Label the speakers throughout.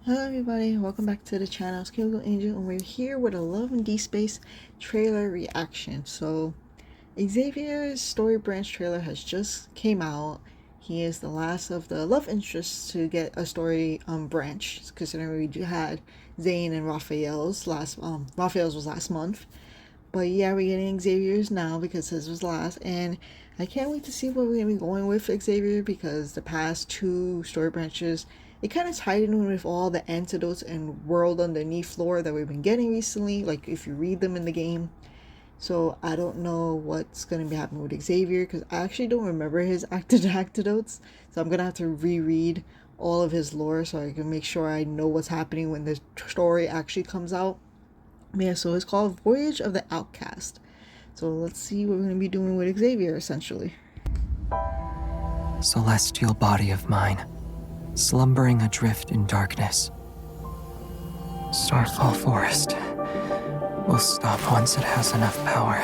Speaker 1: Hello everybody, welcome back to the channel. It's Chemical Angel and we're here with a Love and Deepspace trailer reaction. So Xavier's story branch trailer has just came out. He is the last of the love interests to get a story branch, considering we had Zane and Raphael's Raphael's was last month. But yeah, we're getting Xavier's now because his was last, and I can't wait to see what we're gonna be going with Xavier, because the past two story branches, it kind of tied in with all the antidotes and world underneath lore that we've been getting recently, like if you read them in the game. So I don't know what's gonna be happening with Xavier, because I actually don't remember his antidotes, so I'm gonna have to reread all of his lore so I can make sure I know what's happening when the story actually comes out. Yeah, so it's called Voyage of the Outcast. So let's see what we're going to be doing with Xavier, essentially.
Speaker 2: Celestial body of mine, slumbering adrift in darkness. Starfall Forest will stop once it has enough power.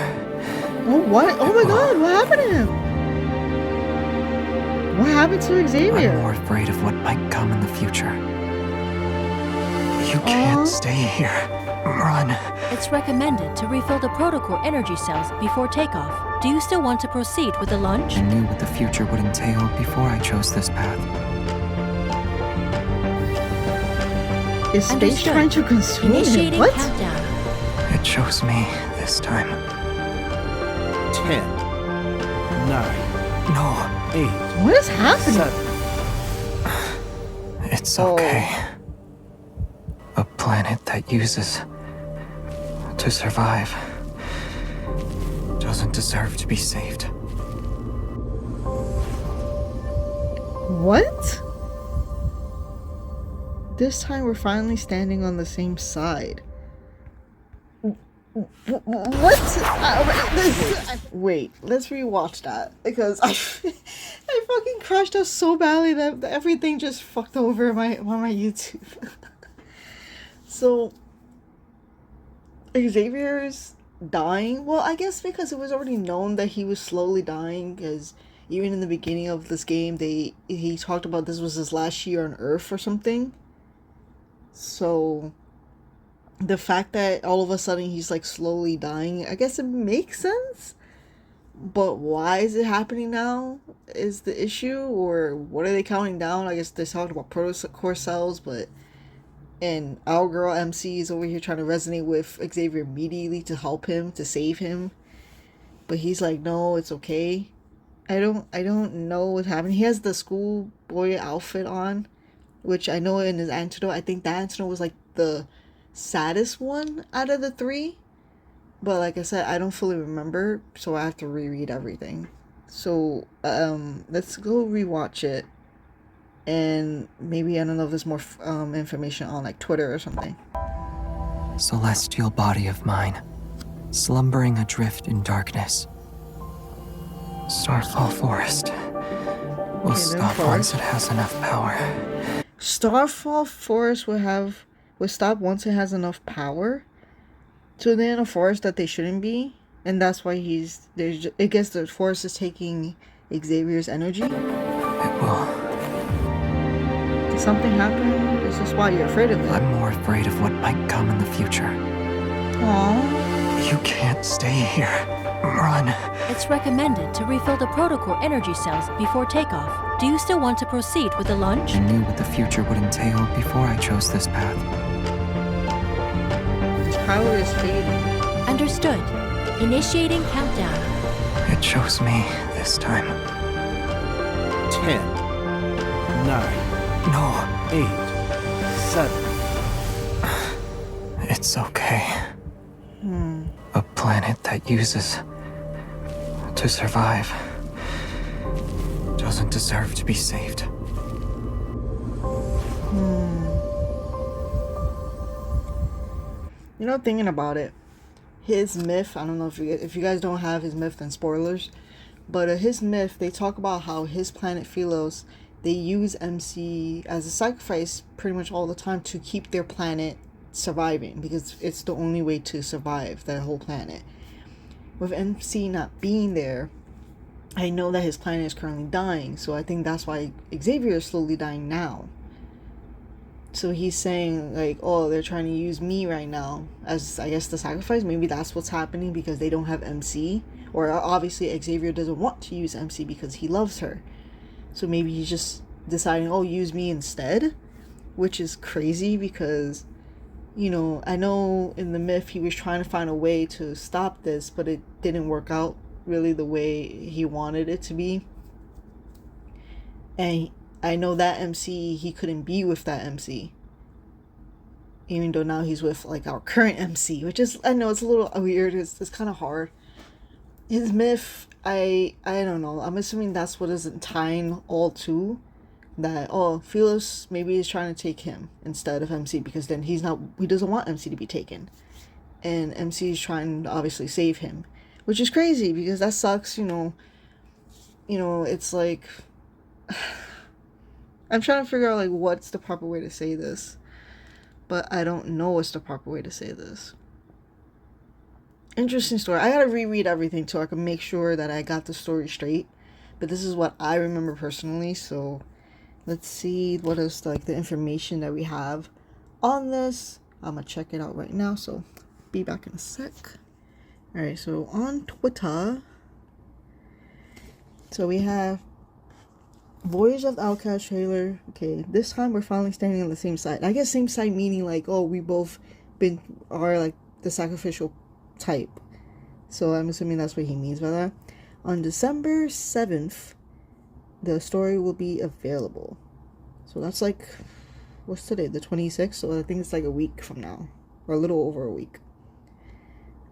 Speaker 1: Oh, what? Oh my god, what happened to him? What happened to Xavier?
Speaker 2: I'm more afraid of what might come in the future. You can't stay here. Run.
Speaker 3: It's recommended to refill the protocol energy cells before takeoff. Do you still want to proceed with the launch?
Speaker 2: I knew what the future would entail before I chose this path.
Speaker 1: Is space trying to consume him? What?
Speaker 3: Countdown.
Speaker 2: It chose me this time.
Speaker 4: 10, 9,
Speaker 2: No.
Speaker 4: 8.
Speaker 1: What is happening?
Speaker 4: 7.
Speaker 2: It's okay. A planet that uses to survive doesn't deserve to be saved.
Speaker 1: What? This time we're finally standing on the same side. What? Wait, let's rewatch that, because I fucking crashed out so badly that everything just fucked over my YouTube. So Xavier's dying. Well, I guess because it was already known that he was slowly dying, because even in the beginning of this game, he talked about this was his last year on Earth or something. So the fact that all of a sudden he's like slowly dying, I guess it makes sense. But why is it happening now is the issue, or what are they counting down? I guess they talked about protocore cells, but and our girl MC is over here trying to resonate with Xavier immediately to help him, to save him. But he's like, no, it's okay. I don't know what's happening. He has the schoolboy outfit on, which I know in his antidote, I think that antidote was like the saddest one out of the three. But like I said, I don't fully remember, so I have to reread everything. So let's go rewatch it. And maybe, I don't know if there's more information on like Twitter or something.
Speaker 2: Celestial body of mine, slumbering adrift in darkness. Starfall Forest will stop once it has enough power.
Speaker 1: Starfall Forest will stop once it has enough power. So they're in a forest that they shouldn't be, and that's why there's. I guess the forest is taking Xavier's energy.
Speaker 2: It will.
Speaker 1: Did something happen? Is this why you're afraid of it?
Speaker 2: I'm more afraid of what might come in the future.
Speaker 1: Aww.
Speaker 2: You can't stay here. Run.
Speaker 3: It's recommended to refill the protocol energy cells before takeoff. Do you still want to proceed with the launch?
Speaker 2: I knew what the future would entail before I chose this path.
Speaker 1: His power is fading.
Speaker 3: Understood. Initiating countdown.
Speaker 2: It chose me this time.
Speaker 4: 10, 9,
Speaker 2: No.
Speaker 4: 8, 7.
Speaker 2: It's okay. A planet that uses to survive doesn't deserve to be saved.
Speaker 1: You know, thinking about it, his myth, I don't know if you guys don't have his myth, then spoilers, but his myth, they talk about how his planet Philos, they use MC as a sacrifice pretty much all the time to keep their planet surviving, because it's the only way to survive that whole planet. With MC not being there, I know that his planet is currently dying, so I think that's why Xavier is slowly dying now. So he's saying like, oh, they're trying to use me right now as, I guess, the sacrifice. Maybe that's what's happening because they don't have MC, or obviously Xavier doesn't want to use MC because he loves her. So maybe he's just deciding, oh, use me instead, which is crazy because, you know, I know in the myth he was trying to find a way to stop this, but it didn't work out really the way he wanted it to be. And I know that MC, he couldn't be with that MC. Even though now he's with like our current MC, which is, I know it's a little weird, it's kind of hard. His myth, I don't know. I'm assuming that's what is tying all to that. Oh, Felix maybe is trying to take him instead of MC because then he doesn't want MC to be taken, and MC is trying to obviously save him, which is crazy because that sucks. You know, it's like I'm trying to figure out like what's the proper way to say this, but I don't know what's the proper way to say this. Interesting story. I gotta reread everything so I can make sure that I got the story straight. But this is what I remember personally. So let's see what is like the information that we have on this. I'm gonna check it out right now. So be back in a sec. Alright, so on Twitter. So we have Voyage of the Outcast trailer. Okay, this time we're finally standing on the same side. I guess same side meaning like, oh, we both are like the sacrificial type. So I'm assuming that's what he means by that. On December 7th, the story will be available. So that's like, what's today? The 26th? So I think it's like a week from now. Or a little over a week.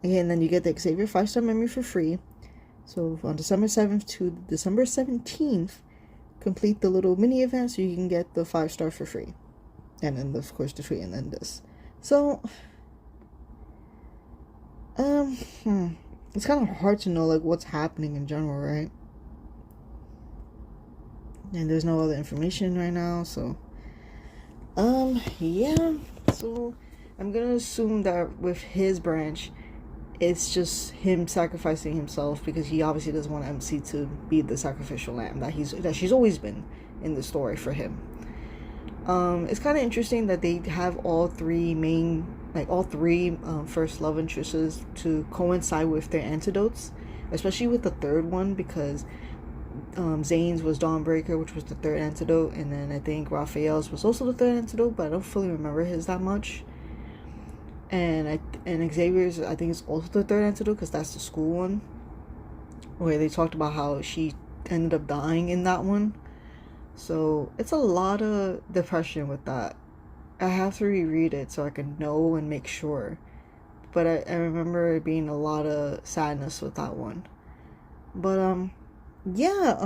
Speaker 1: Okay, and then you get the Xavier 5-star memory for free. So on December 7th to December 17th, complete the little mini event so you can get the 5-star for free. And then, of course, the free and then this. So it's kind of hard to know like what's happening in general, right? And there's no other information right now, so yeah. So I'm gonna assume that with his branch, it's just him sacrificing himself because he obviously doesn't want MC to be the sacrificial lamb that she's always been in the story for him. It's kind of interesting that they have all three first love interests to coincide with their antidotes, especially with the third one because Zane's was Dawnbreaker, which was the third antidote, and then I think Raphael's was also the third antidote, but I don't fully remember his that much. And Xavier's, I think, is also the third antidote because that's the school one, where they talked about how she ended up dying in that one. So it's a lot of depression with that. I have to reread it so I can know and make sure. But I remember it being a lot of sadness with that one. But yeah,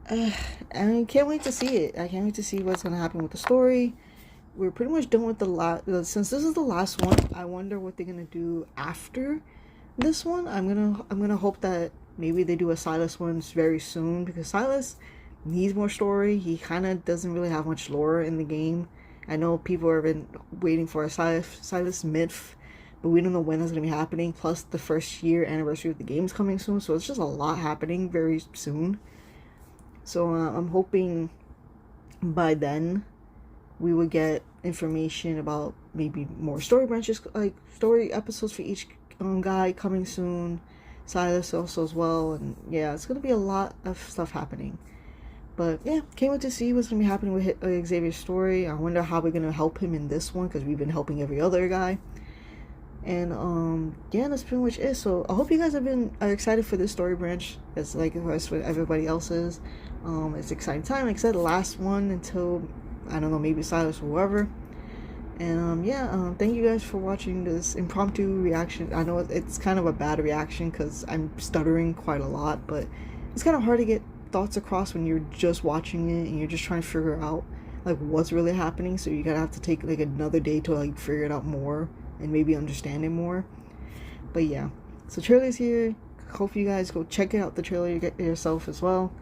Speaker 1: I can't wait to see it. I can't wait to see what's gonna happen with the story. We're pretty much done with the last. Since this is the last one, I wonder what they're gonna do after this one. I'm gonna hope that maybe they do a Silas one very soon because Silas needs more story. He kind of doesn't really have much lore in the game. I know people have been waiting for a Silas myth, but we don't know when that's gonna be happening. Plus, the first year anniversary of the game is coming soon, so it's just a lot happening very soon. So I'm hoping by then we would get information about maybe more story branches, like story episodes for each guy coming soon. Silas also as well, and yeah, it's gonna be a lot of stuff happening. But yeah, can't wait to see what's gonna be happening with Xavier's story. I wonder how we're gonna help him in this one because we've been helping every other guy. And yeah, that's pretty much it. So I hope you guys are excited for this story branch as like as what everybody else is. It's an exciting time. Like I said, the last one until I don't know, maybe Silas or whoever. And yeah, thank you guys for watching this impromptu reaction. I know it's kind of a bad reaction because I'm stuttering quite a lot, but it's kind of hard to get thoughts across when you're just watching it and you're just trying to figure out like what's really happening. So you gotta have to take like another day to like figure it out more and maybe understand it more. But yeah, so trailer's here. Hope you guys go check out the trailer you get yourself as well.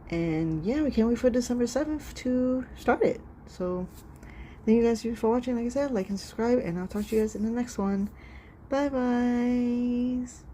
Speaker 1: And yeah, we can't wait for December 7th to start it. So thank you guys for watching. Like I said, like and subscribe, and I'll talk to you guys in the next one. Bye bye.